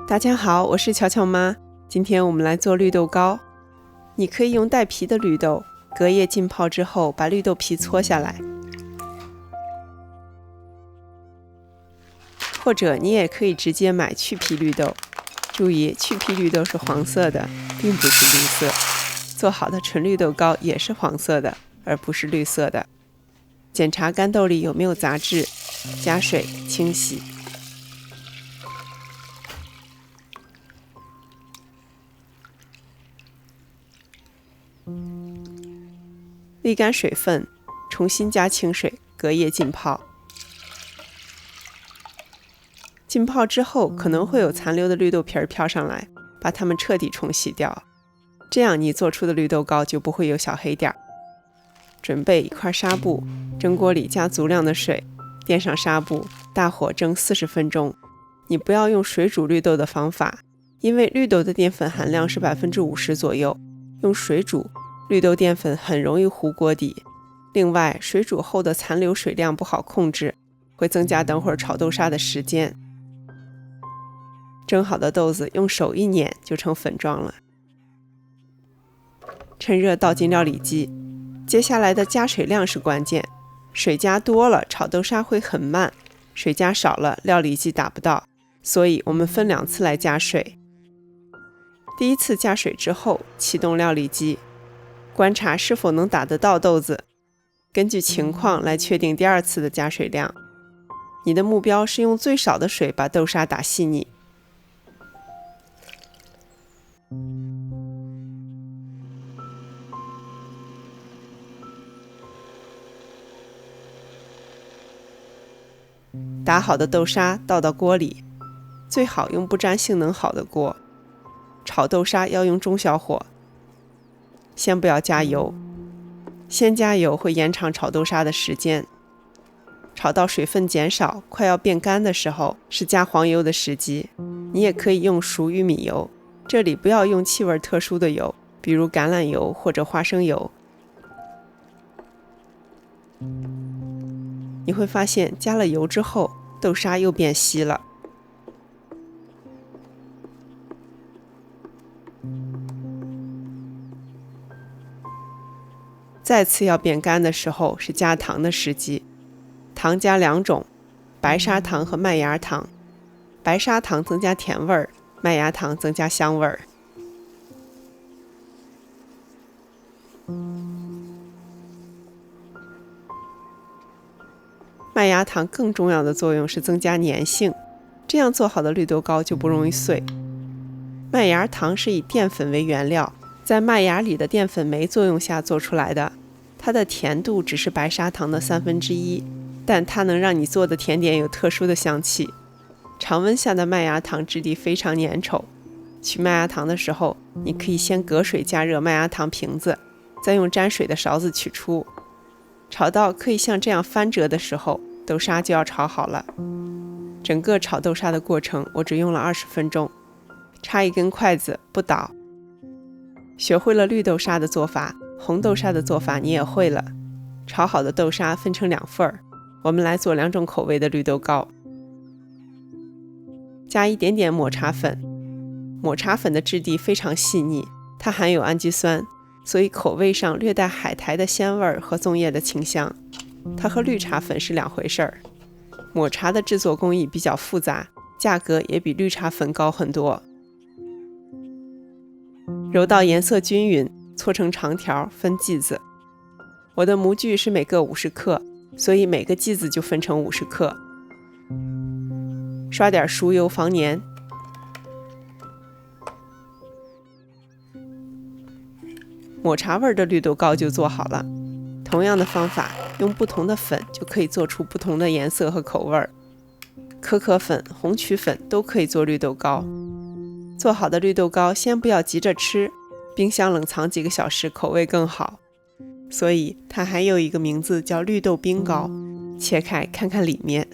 大家好，我是巧巧妈。今天我们来做绿豆糕。你可以用带皮的绿豆，隔夜浸泡之后把绿豆皮搓下来，或者你也可以直接买去皮绿豆。注意，去皮绿豆是黄色的，并不是绿色。做好的纯绿豆糕也是黄色的，而不是绿色的。检查干豆里有没有杂质，加水清洗。沥干水分，重新加清水，隔夜浸泡。浸泡之后可能会有残留的绿豆皮飘上来，把它们彻底冲洗掉，这样你做出的绿豆糕就不会有小黑点。准备一块纱布，蒸锅里加足量的水，垫上纱布，大火蒸40分钟。你不要用水煮绿豆的方法，因为绿豆的淀粉含量是50%左右，用水煮绿豆淀粉很容易糊锅底。另外，水煮后的残留水量不好控制，会增加等会儿炒豆沙的时间。蒸好的豆子用手一碾就成粉状了。趁热倒进料理机，接下来的加水量是关键。水加多了，炒豆沙会很慢；水加少了，料理机打不到。所以我们分2次来加水。第一次加水之后，启动料理机，观察是否能打得到豆子，根据情况来确定第2次的加水量。你的目标是用最少的水把豆沙打细腻。打好的豆沙倒到锅里，最好用不粘性能好的锅。炒豆沙要用中小火，先不要加油，先加油会延长炒豆沙的时间。炒到水分减少，快要变干的时候是加黄油的时机。你也可以用熟玉米油，这里不要用气味特殊的油，比如橄榄油或者花生油。你会发现加了油之后，豆沙又变稀了。再次要变干的时候是加糖的时机。糖加2种，白砂糖和麦芽糖。白砂糖增加甜味儿，麦芽糖增加香味儿。麦芽糖更重要的作用是增加粘性，这样做好的绿豆糕就不容易碎。麦芽糖是以淀粉为原料，在麦芽里的淀粉酶作用下做出来的，它的甜度只是白砂糖的1/3，但它能让你做的甜点有特殊的香气。常温下的麦芽糖质地非常粘稠，取麦芽糖的时候，你可以先隔水加热麦芽糖瓶子，再用沾水的勺子取出。炒到可以像这样翻折的时候，豆沙就要炒好了。整个炒豆沙的过程我只用了20分钟，插一根筷子不倒。学会了绿豆沙的做法，红豆沙的做法你也会了。炒好的豆沙分成2份儿，我们来做2种口味的绿豆糕。加一点点抹茶粉，抹茶粉的质地非常细腻，它含有氨基酸，所以口味上略带海苔的鲜味和粽叶的清香，它和绿茶粉是2回事儿。抹茶的制作工艺比较复杂，价格也比绿茶粉高很多。揉到颜色均匀，搓成长条，分剂子。我的模具是每个50克，所以每个剂子就分成50克。刷点熟油防粘。抹茶味的绿豆糕就做好了。同样的方法，用不同的粉就可以做出不同的颜色和口味。可可粉、红曲粉都可以做绿豆糕。做好的绿豆糕先不要急着吃，冰箱冷藏几个小时口味更好。所以它还有一个名字叫绿豆冰糕。切开看看里面，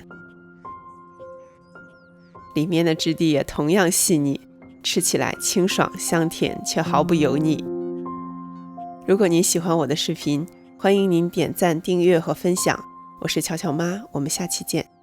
里面的质地也同样细腻，吃起来清爽香甜却毫不油腻。如果您喜欢我的视频，欢迎您点赞、订阅和分享。我是巧巧妈，我们下期见。